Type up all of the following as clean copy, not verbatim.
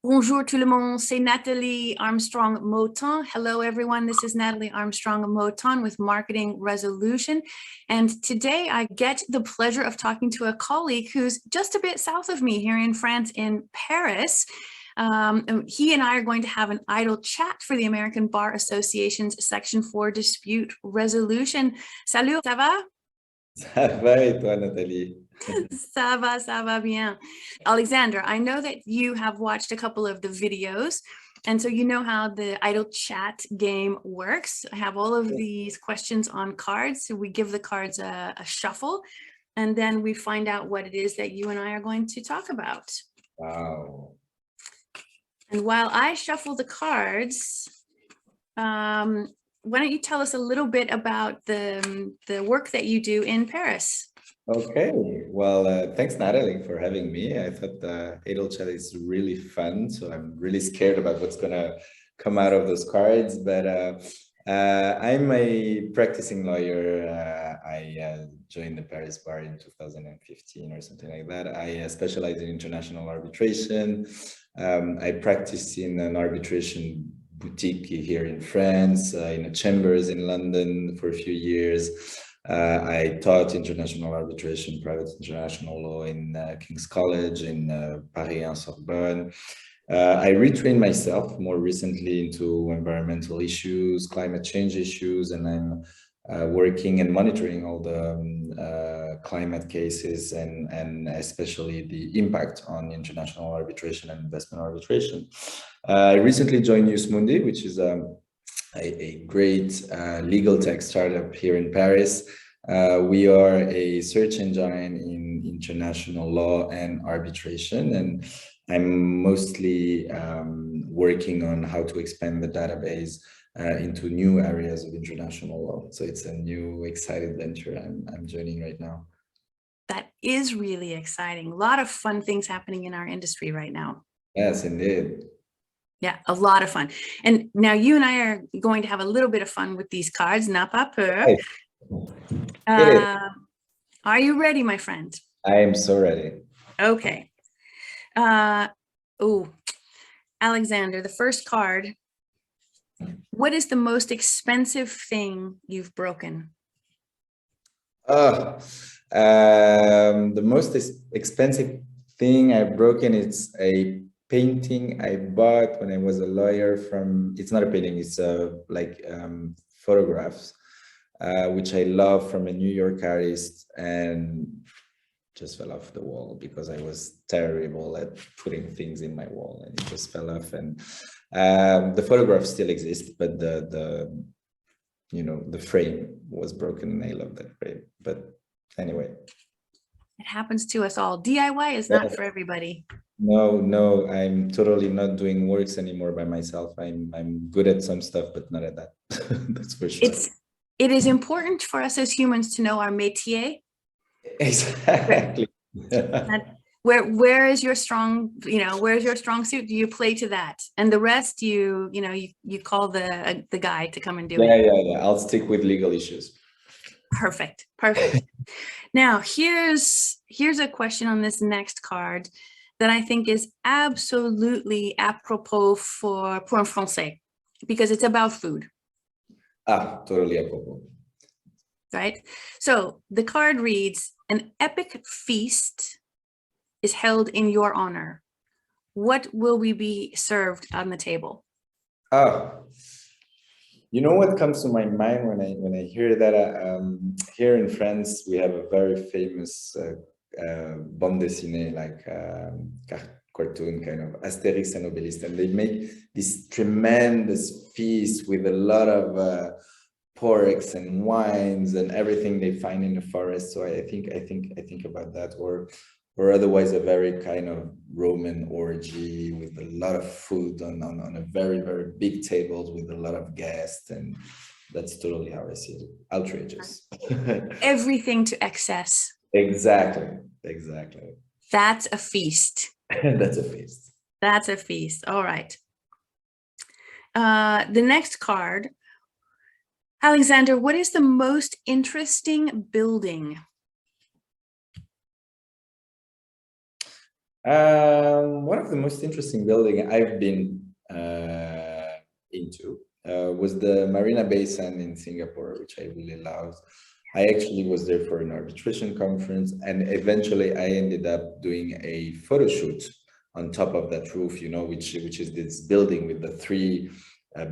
Bonjour tout le monde, c'est Natalie Armstrong-Motin. Hello everyone, this is Natalie Armstrong-Motin with Marketing Resolution. And today I get the pleasure of talking to a colleague who's just a bit south of me here in France, in Paris. He and I are going to have an idle chat for the American Bar Association's Section 4 Dispute Resolution. Salut, ça va? Ça va et toi, Nathalie? Ça va bien. Alexandre, I know that you have watched a couple of the videos, and so you know how the idle chat game works. I have all of these questions on cards, so we give the cards a shuffle, and then we find out what it is that you and I are going to talk about. Wow. And while I shuffle the cards, why don't you tell us a little bit about the work that you do in Paris? Okay, well, thanks, Natalie, for having me. I thought the Adel chat is really fun, so I'm really scared about what's gonna come out of those cards. But I'm a practicing lawyer. I joined the Paris bar in 2015 or something like that. I specialize in international arbitration. I practice in an arbitration boutique here in France, in a chambers in London for a few years. I taught international arbitration, private international law in King's College in Paris and Sorbonne. I retrained myself more recently into environmental issues, climate change issues, and I'm working and monitoring all the climate cases and especially the impact on international arbitration and investment arbitration. I recently joined News Mundi, which is a great legal tech startup here in Paris. We are a search engine in international law and arbitration, and I'm mostly working on how to expand the database into new areas of international law. So it's a new, exciting venture I'm joining right now. That is really exciting. A lot of fun things happening in our industry right now. Yes, indeed. Yeah, a lot of fun. And now you and I are going to have a little bit of fun with these cards, n'a pas peur. Are you ready, my friend? I am so ready. Okay. Alexander, the first card. What is the most expensive thing you've broken? The most expensive thing I've broken is a painting I bought when I was a lawyer from, it's not a painting, it's like photographs, which I love, from a New York artist, and just fell off the wall because I was terrible at putting things in my wall, and it just fell off. And the photograph still exists, but the frame was broken, and I love that frame. But anyway, it happens to us all. DIY is not for everybody. No, I'm totally not doing works anymore by myself. I'm good at some stuff, but not at that. That's for sure. It is important for us as humans to know our métier. Exactly. Where is your strong, where's your strong suit? Do you play to that? And the rest you call the guy to come and do it. Yeah. I'll stick with legal issues. Perfect. Now here's a question on this next card that I think is absolutely apropos for un français, because it's about food. Totally apropos. Right? So the card reads, an epic feast is held in your honor. What will we be served on the table? You know what comes to my mind when I hear that? Here in France, we have a very famous bande dessinée, like cartoon, kind of Asterix and Obelix, and they make this tremendous feast with a lot of porks and wines and everything they find in the forest. So I think about that, or otherwise a very kind of Roman orgy with a lot of food on a very, very big table with a lot of guests, and that's totally how I see it. Outrageous. Everything to excess. Exactly. That's a feast. That's a feast. All right. The next card. Alexander, what is the most interesting building? One of the most interesting building I've been into was the Marina Bay Sands in Singapore, which I really loved. I actually was there for an arbitration conference, and eventually I ended up doing a photo shoot on top of that roof, which is this building with the three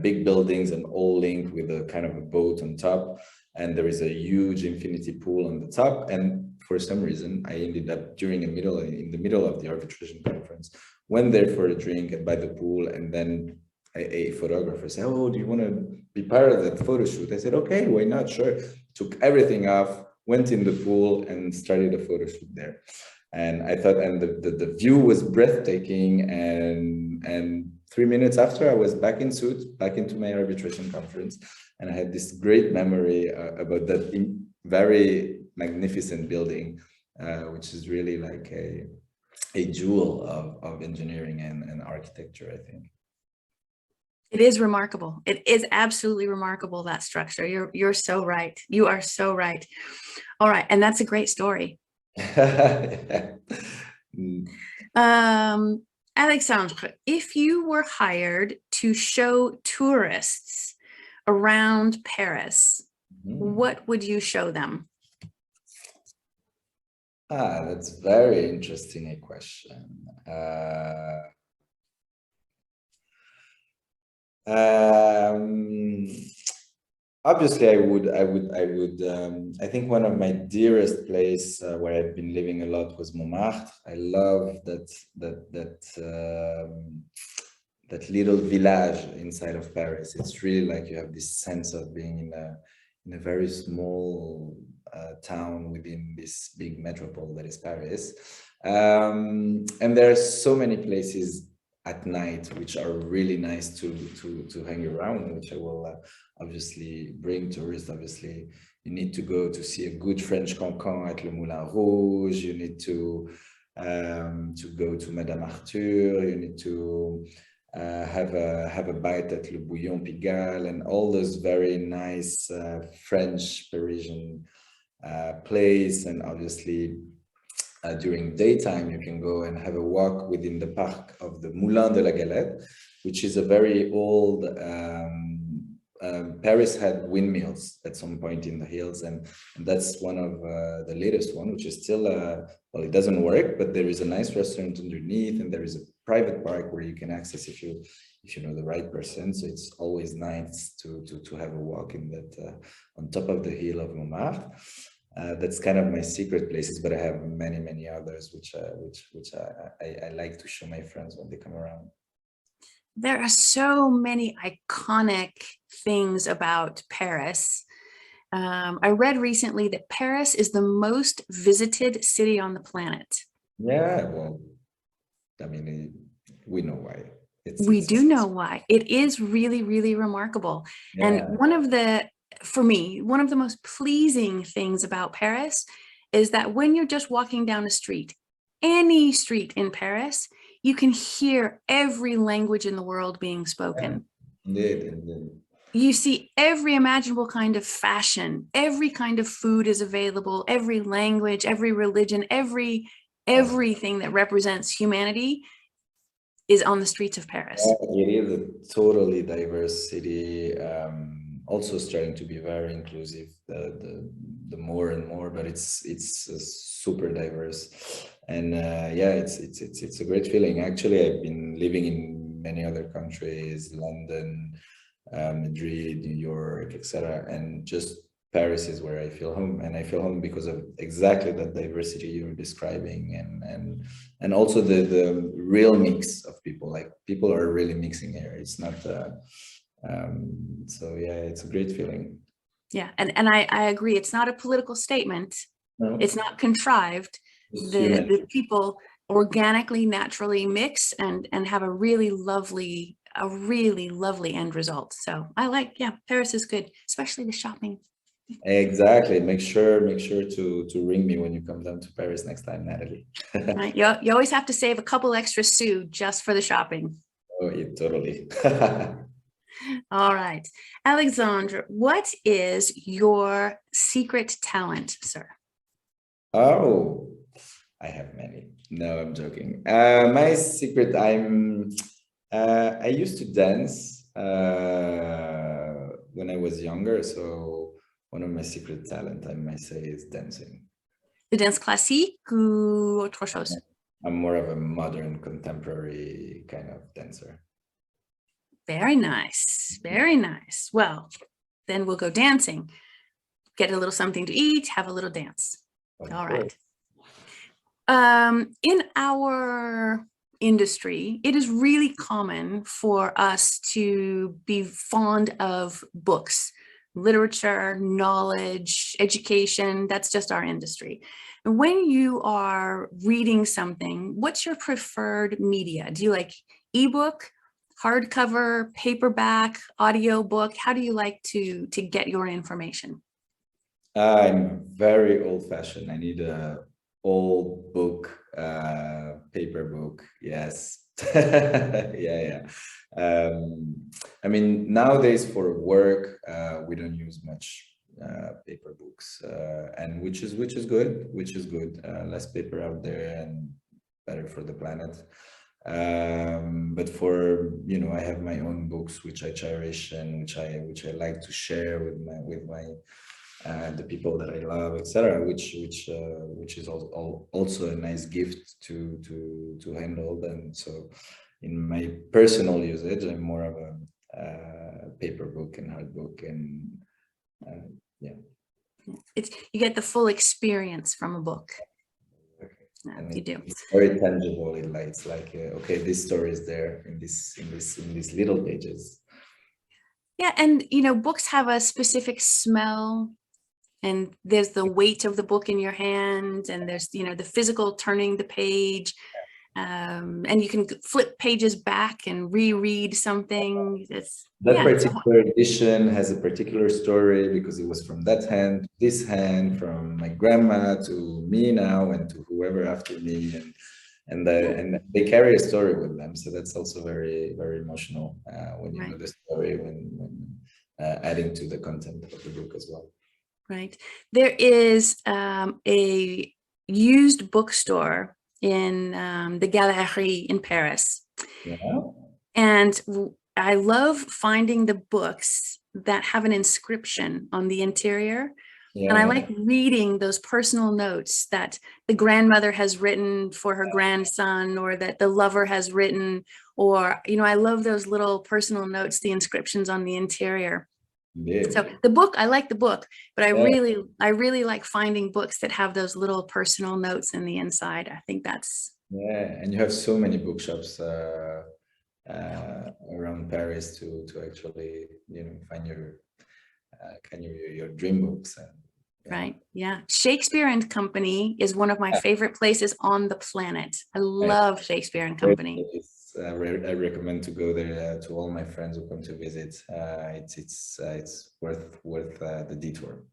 big buildings and all linked with a kind of a boat on top. And there is a huge infinity pool on the top. And for some reason, I ended up in the middle of the arbitration conference, went there for a drink and by the pool, and then a photographer said, "Oh, do you want to be part of that photo shoot?" I said, "Okay, why not? Sure." Took everything off, went in the pool, and started a photo shoot there. And I thought, and the view was breathtaking. And 3 minutes after, I was back in suit, back into my arbitration conference, and I had this great memory about that very magnificent building, which is really like a jewel of engineering and architecture, I think. It is remarkable. It is absolutely remarkable, that structure. You're so right. You are so right. All right. And that's a great story. Alexandre, if you were hired to show tourists around Paris, what would you show them? That's very interesting a question. Obviously, I think one of my dearest place where I've been living a lot was Montmartre. I love that little village inside of Paris. It's really like you have this sense of being in a very small town within this big metropole that is Paris. And there are so many places at night which are really nice to hang around, which I will obviously bring tourists. Obviously, you need to go to see a good French cancan at Le Moulin Rouge. You need to go to Madame Arthur. You need to have a bite at Le Bouillon Pigalle and all those very nice French Parisian place. And obviously, during daytime, you can go and have a walk within the park of the Moulin de la Galette, which is a very old, Paris had windmills at some point in the hills, and that's one of the latest one, which is still, well, it doesn't work, but there is a nice restaurant underneath, and there is a private park where you can access if you know the right person. So it's always nice to have a walk in that on top of the hill of Montmartre. That's kind of my secret places, but I have many others which I like to show my friends when they come around. There are so many iconic things about Paris. I read recently that Paris is the most visited city on the planet. Yeah, well, I mean, we know why. We do know why. It is really, really remarkable. Yeah. And for me, one of the most pleasing things about Paris is that when you're just walking down a street, any street in Paris, you can hear every language in the world being spoken. Yeah, indeed. You see every imaginable kind of fashion, every kind of food is available, every language, every religion, everything that represents humanity is on the streets of Paris. It is a totally diverse city, also starting to be very inclusive, the more and more, but it's super diverse. And yeah, it's a great feeling. Actually, I've been living in many other countries, London, Madrid, New York, etc. And just Paris is where I feel home, and I feel home because of exactly that diversity you're describing, and also the real mix of people. Like people are really mixing here. It's not so yeah, it's a great feeling. Yeah, and I agree. It's not a political statement. No. It's not contrived. The people organically, naturally mix and have a really lovely end result. So I like, yeah, Paris is good, especially the shopping. Exactly. Make sure to ring me when you come down to Paris next time, Natalie. Right. You always have to save a couple extra sous just for the shopping. Oh, yeah, totally. All right. Alexandre, what is your secret talent, sir? Oh, I have many. No, I'm joking. My secret, I used to dance when I was younger. So one of my secret talent, I might say, is dancing. De danse classique ou autre chose? I'm more of a modern, contemporary kind of dancer. Very nice. Very nice. Well, then we'll go dancing. Get a little something to eat, have a little dance. All right. In our industry, it is really common for us to be fond of books, literature, knowledge, education. That's just our industry. And when you are reading something, what's your preferred media? Do you like ebook, hardcover, paperback, audiobook? How do you like to get your information? I'm very old-fashioned. I need a old book, paper book. Yes. Yeah. I mean, nowadays for work, we don't use much paper books, and which is good. Less paper out there and better for the planet. But for, I have my own books which I cherish and which I like to share with my the people that I love, etc., which is also a nice gift to handle. And so, in my personal usage, I'm more of a paper book and hard book, and yeah. You get the full experience from a book. And you do. It's very tangible. It's like okay, this story is there in these little pages. Yeah, and books have a specific smell, and there's the weight of the book in your hand, and there's the physical turning the page, and you can flip pages back and reread something. That particular edition has a particular story because it was from that hand to this hand, from my grandma to me now, and to whoever after me, and they carry a story with them. So that's also very, very emotional when you know the story, when adding to the content of the book as well. Right. There is a used bookstore in the Galerie in Paris. Yeah. And I love finding the books that have an inscription on the interior. Yeah. And I like reading those personal notes that the grandmother has written for her grandson, or that the lover has written, or, I love those little personal notes, the inscriptions on the interior. Yeah. So the book, I like the book, but I really like finding books that have those little personal notes in the inside. I think that's. Yeah, and you have so many bookshops around Paris to actually find your dream books. Right. Yeah. Shakespeare and Company is one of my favorite places on the planet. I love Shakespeare and Company. I recommend to go there to all my friends who come to visit. It's worth the detour.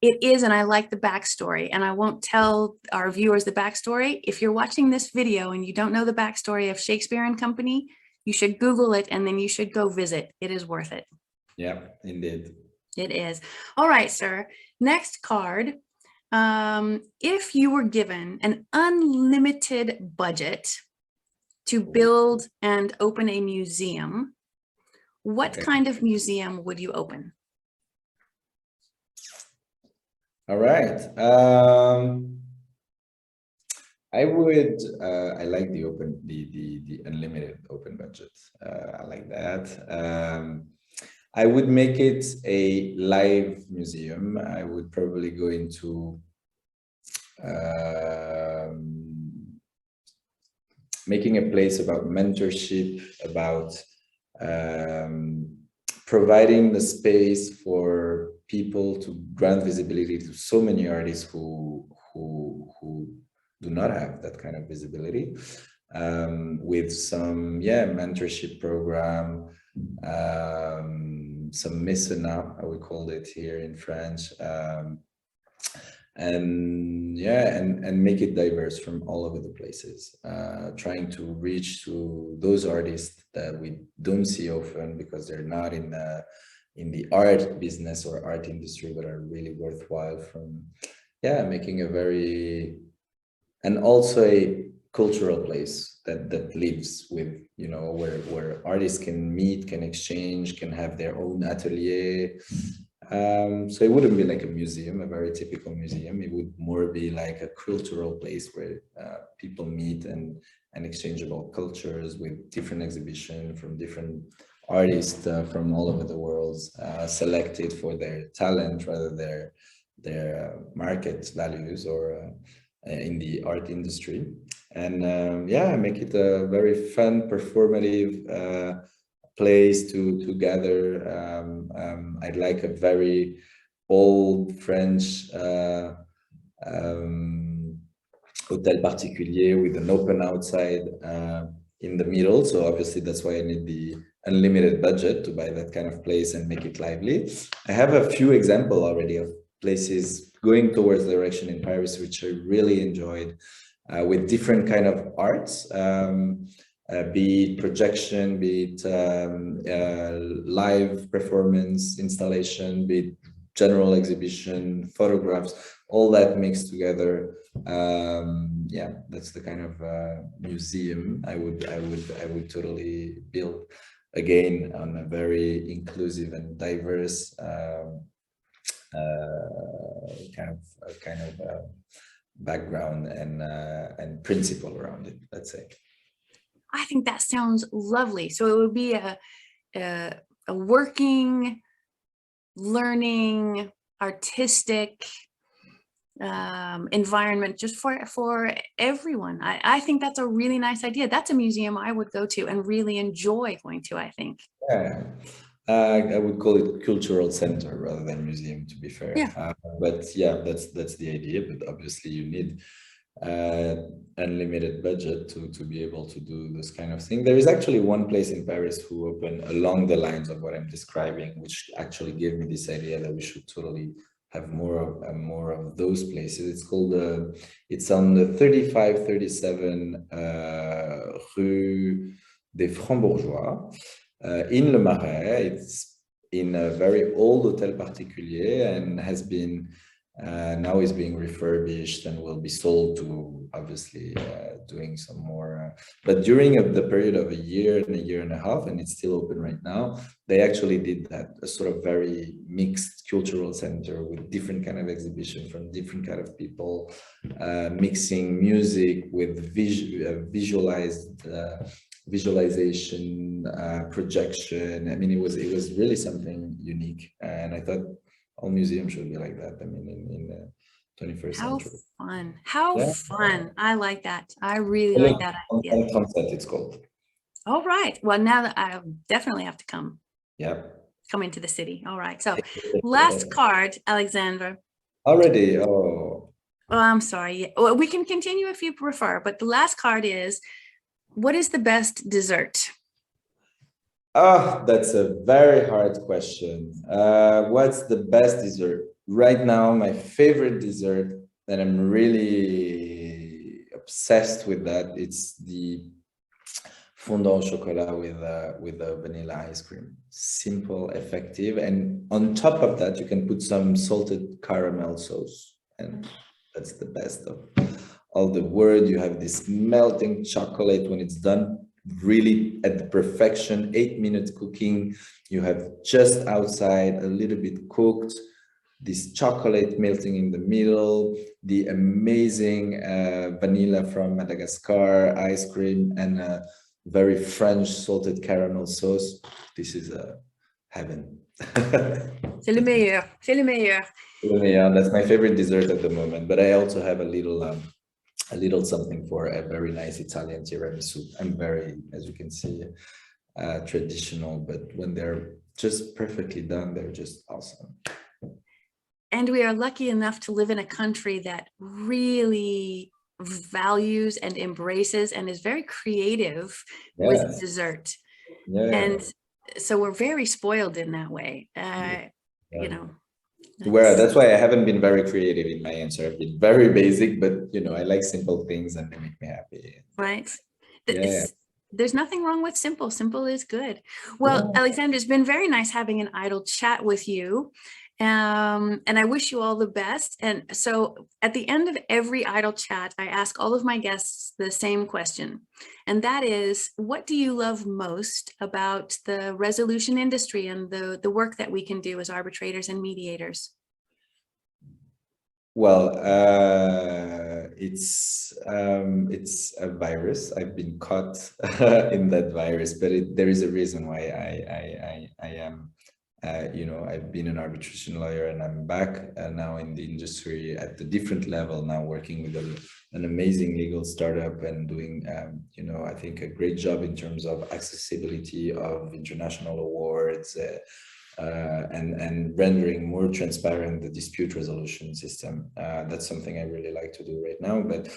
It is, and I like the backstory, and I won't tell our viewers the backstory. If you're watching this video and you don't know the backstory of Shakespeare and Company, you should Google it, and then you should go visit. It is worth it. Yeah, indeed. It is. All right, sir. Next card. If you were given an unlimited budget to build and open a museum, what kind of museum would you open? All right. I would. I like the unlimited open budget. I like that. I would make it a live museum. I would probably go into making a place about mentorship, about providing the space for people to grant visibility to so many artists who do not have that kind of visibility, with some mentorship program, some mécénat, I would call it here in French, and make it diverse from all over the places, trying to reach to those artists that we don't see often because they're not in the art business or art industry, but are really worthwhile, from making a very and also a cultural place that lives with, you know, where artists can meet, can exchange, can have their own atelier. So it wouldn't be like a museum, a very typical museum. It would more be like a cultural place where people meet and exchange about cultures with different exhibition from different artists from all over the world, selected for their talent rather their market values or in the art industry. And yeah, make it a very fun, performative place to gather. I'd like a very old French hotel particulier with an open outside in the middle. So obviously that's why I need the unlimited budget to buy that kind of place and make it lively. I have a few examples already of places going towards the direction in Paris, which I really enjoyed, with different kind of arts. Be it projection, be it live performance, installation, be it general exhibition, photographs, all that mixed together. Yeah, that's the kind of museum I would totally build, again on a very inclusive and diverse kind of background and principle around it, let's say. I think that sounds lovely. So it would be a working, learning, artistic environment just for everyone. I think that's a really nice idea. That's a museum I would go to and really enjoy going to, I think. Yeah. I would call it cultural center rather than museum, to be fair. Yeah. But yeah, that's the idea. But obviously you need unlimited budget to be able to do this kind of thing. There is actually one place in Paris who opened along the lines of what I'm describing, which actually gave me this idea that we should totally have more of those places. It's called it's on the 35-37 Rue des Francs-Bourgeois in Le Marais. It's in a very old Hotel Particulier and has been now is being refurbished and will be sold to, obviously, doing some more. But during the period of a year and a half, and it's still open right now, they actually did that, a sort of very mixed cultural center with different kind of exhibition from different kind of people, mixing music with visualization, projection. I mean, it was really something unique, and I thought all museums should be like that. I mean, in the 21st century. Fun. How Yeah. fun. I like that. I really like that idea. Concept, it's called. All right. Well, now that I definitely have to come into the city. All right. So last card, Alexandre. Already. Oh, I'm sorry. Well, we can continue if you prefer, but the last card is, what is the best dessert? That's a very hard question. What's the best dessert? Right now, my favorite dessert, and I'm really obsessed with that, it's the fondant au chocolat with the vanilla ice cream. Simple, effective, and on top of that, you can put some salted caramel sauce, and that's the best of all the world. You have this melting chocolate when it's done really at the perfection, 8 minutes cooking. You have just outside a little bit cooked, this chocolate melting in the middle, the amazing vanilla from Madagascar ice cream, and a very French salted caramel sauce. This is a heaven. C'est le meilleur. C'est le meilleur. Yeah, that's my favorite dessert at the moment, but I also have a little something for a very nice Italian tiramisu. I'm very, as you can see, traditional, but when they're just perfectly done, they're just awesome. And we are lucky enough to live in a country that really values and embraces and is very creative with dessert. And so we're very spoiled in that way. You know. Well, that's why I haven't been very creative in my answer. I've been very basic, but you know, I like simple things and they make me happy. Right. There's nothing wrong with simple. Simple is good. Well, Alexandre, it's been very nice having an idle chat with you. And I wish you all the best. And so at the end of every Idle Chat, I ask all of my guests the same question. And that is, what do you love most about the resolution industry and the work that we can do as arbitrators and mediators? Well, it's a virus. I've been caught in that virus, but there is a reason why I am. You know, I've been an arbitration lawyer, and I'm back now in the industry at a different level now, working with an amazing legal startup and doing, you know, I think a great job in terms of accessibility of international awards. And rendering more transparent the dispute resolution system. That's something I really like to do right now. But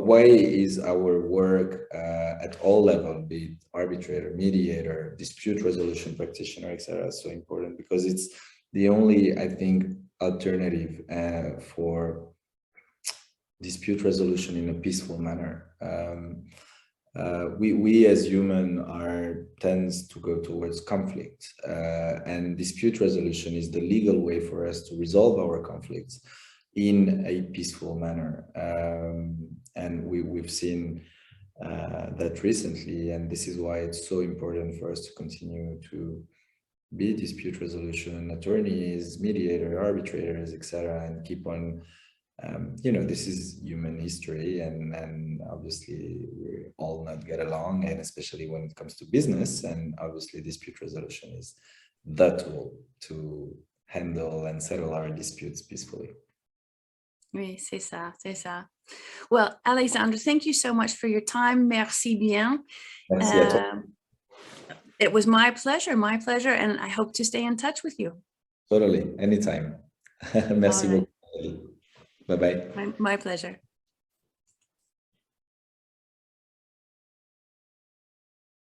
why is our work at all levels, be it arbitrator, mediator, dispute resolution practitioner, etc., so important? Because it's the only, I think, alternative for dispute resolution in a peaceful manner. We as human tends to go towards conflict, and dispute resolution is the legal way for us to resolve our conflicts in a peaceful manner. And we've seen that recently, and this is why it's so important for us to continue to be dispute resolution attorneys, mediator, arbitrators, etc., and keep on. You know, this is human history, and obviously we all not get along, and especially when it comes to business, and obviously dispute resolution is the tool to handle and settle our disputes peacefully. Oui, c'est ça, c'est ça. Well, Alexandre, thank you so much for your time. Merci bien. Merci à toi. It was my pleasure, and I hope to stay in touch with you. Totally, anytime. Merci beaucoup. Bye-bye. My pleasure.